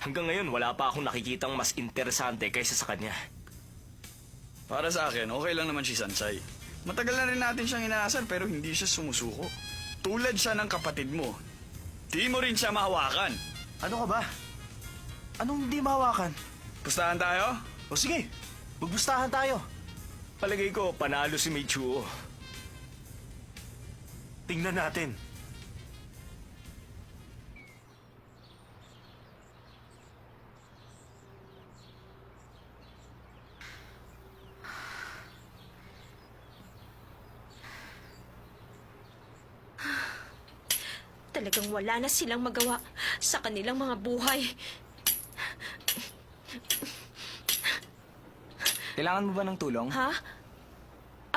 Hanggang ngayon, wala pa akong nakikitang mas interesante kaysa sa kanya. Para sa akin, okay lang naman si Sansay. Matagal na rin natin siyang inaasar pero hindi siya sumusuko. Tulad siya ng kapatid mo. Di mo rin siya mahawakan. Ano ka ba? Anong hindi mahawakan? Pustahan tayo? O sige, magbustahan tayo. Palagay ko, panalo si Meichuo. Tingnan natin. Talagang wala na silang magawa sa kanilang mga buhay. Kailangan mo ba ng tulong? Ha?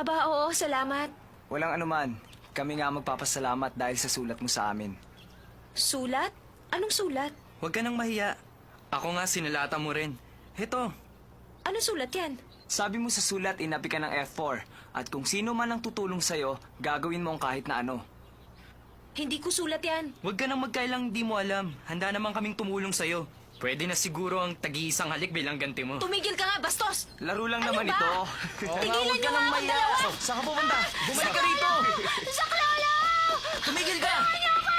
Aba, oo, salamat. Walang anuman. Kami nga magpapasalamat dahil sa sulat mo sa amin. Sulat? Anong sulat? Huwag ka nang mahiya. Ako nga sinulatan mo rin. Heto, Anong sulat yan? Sabi mo sa sulat, inapi ka ng F4. At kung sino man ang tutulong sa'yo, gagawin mo ang kahit na ano. Hindi ko sulat yan. huwag ka nang magkailang di mo alam. Handa naman kaming tumulong sa'yo. Pwede na siguro ang tag-iisang halik bilang ganti mo. Tumigil ka nga, bastos! Laro lang Ano naman ba? ito. Tigilan niyo nga akong dalawa! Saan ka pupunta? Bumalik ka rito! Saklolo! Tumigil ka! Niyo ako!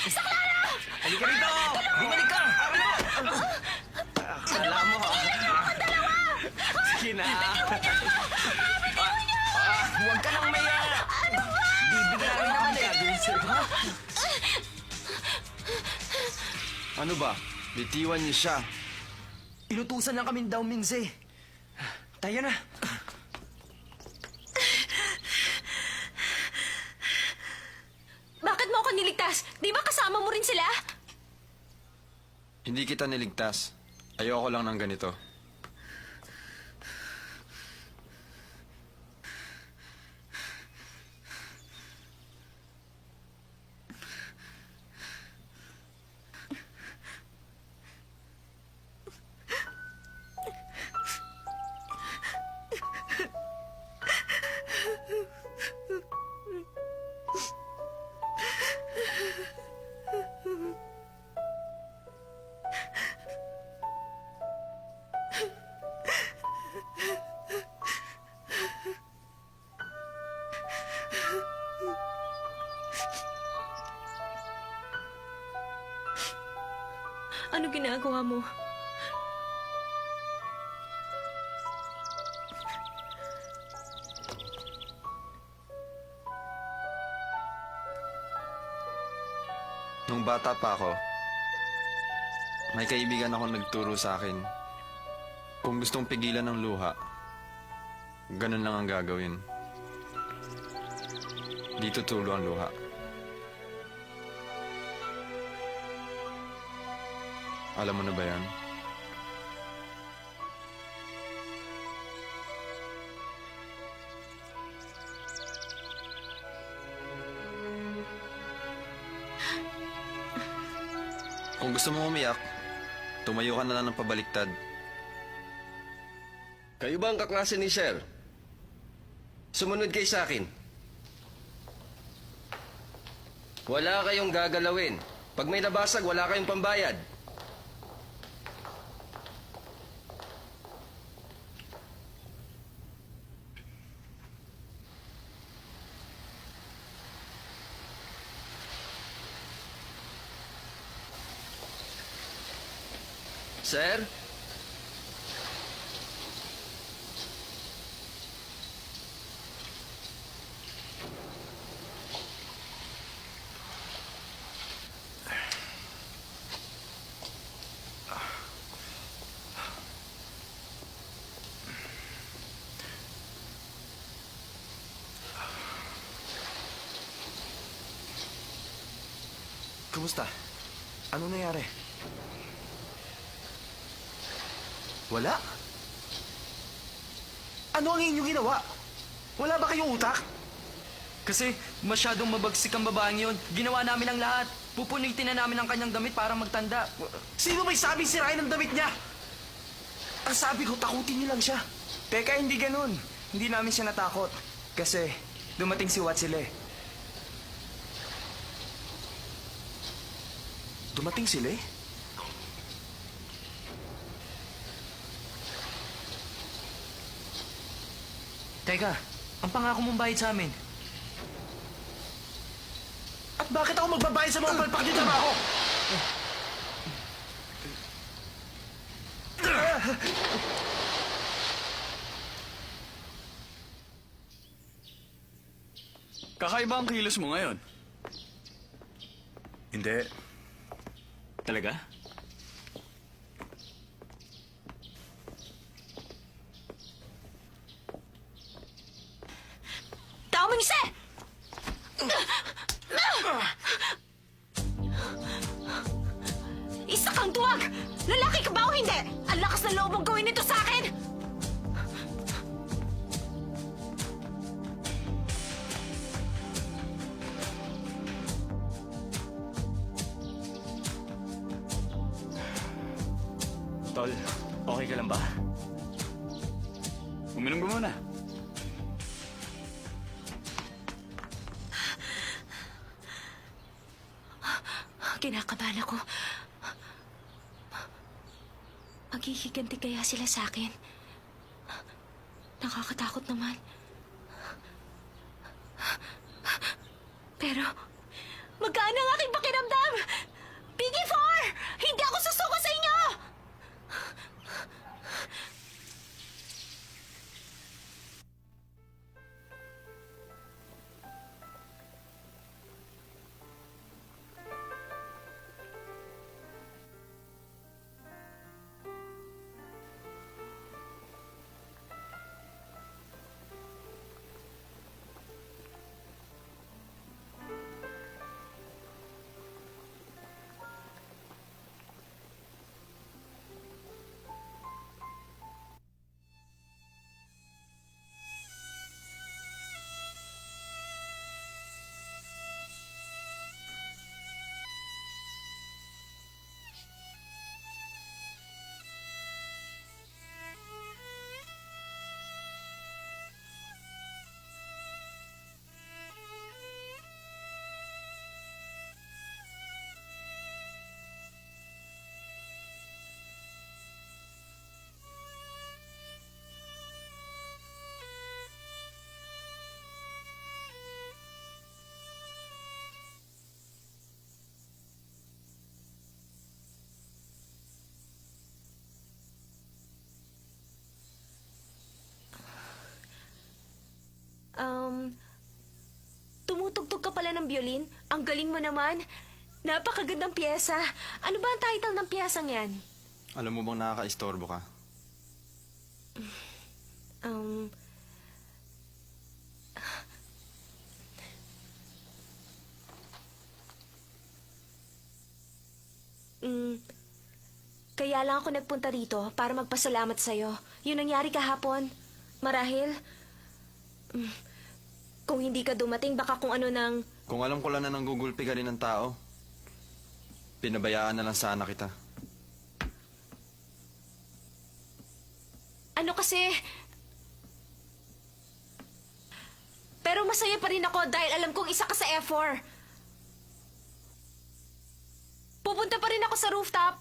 Saklolo! Halika rito! Bumalik ka! Kala mo ha? Sige na. Huwag ka nang maya! Bibigyan rin naman gagawin sa'yo, ha? Ano ba? Bitiwan niyo siya. Inutusan lang kami daw, Minze. Tayo na. Bakit mo ako niligtas? Di ba kasama mo rin sila? Hindi kita niligtas. Ayoko lang ng ganito. Ano ginagawa mo? Nung bata pa ako, may kaibigan ako nagturo sa akin. Kung gustong pigilan ng luha, ganun lang ang gagawin. Di tutulo ang luha. Alam mo na ba yan? Kung gusto mo umiyak, tumayo ka na lang ng pabaliktad. Kayo ba ang kaklase ni Sir? Sumunod kayo sa akin. Wala kayong gagalawin. Pag may nabasag, wala kayong pambayad. Sir? Kumusta? Ano nangyari? Wala? Ano ang inyong ginawa? Wala ba kayong utak? Kasi masyadong mabagsik ang babaeng yon. Ginawa namin ang lahat. Pupunitin na namin ang kanyang damit para magtanda. Sino may sabing sirain ang damit niya? Ang sabi ko, takutin niyo lang siya. Teka, hindi ganun. Hindi namin siya natakot. Kasi dumating si Watsile. Dumating sila eh. Teka, ang pangako mong bayad sa amin. At bakit ako magbabayad sa mga palpak niyo trabaho? Kakaiba ang kilos mo ngayon. Hindi. Talaga? Tao mo isa! Isa kang duwag! Lalaki ka ba o hindi? Ang lakas na loob mong gawin ito sa akin! Tol, okay ka lang ba? Uminom ka muna. Kinakabahan ako. Maghihiganti kaya sila sa akin? Nakakatakot naman. Pero, magkaan ang aking pakiramdam? Piggy 4! Hindi ako susuko sa inyo! Tumutugtog ka pala ng violin? Ang galing mo naman. Napakagandang piyesa. Ano ba ang title ng piyesang yan? Alam mo bang nakaka-istorbo ka? Um... Kaya lang ako nagpunta rito para magpasalamat sa'yo. Yung nangyari kahapon. Marahil, kung hindi ka dumating, baka kung ano nang... Kung alam ko lang na nanggugulpi ka rin ng tao, pinabayaan na lang sana kita. Ano kasi... Pero masaya pa rin ako dahil alam kong isa ka sa F4. Pupunta pa rin ako sa rooftop.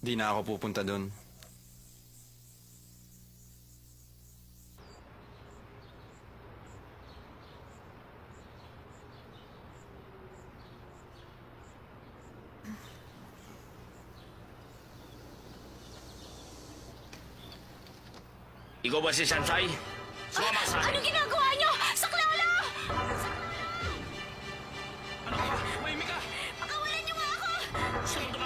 Di na ako pupunta doon. Ikaw ba si Sansay? Sumama sa akin. Anong ginagawa niyo? Saklolo! Ano ka ba? Mahimik ka! Pakawalan niyo nga ako! Sumunod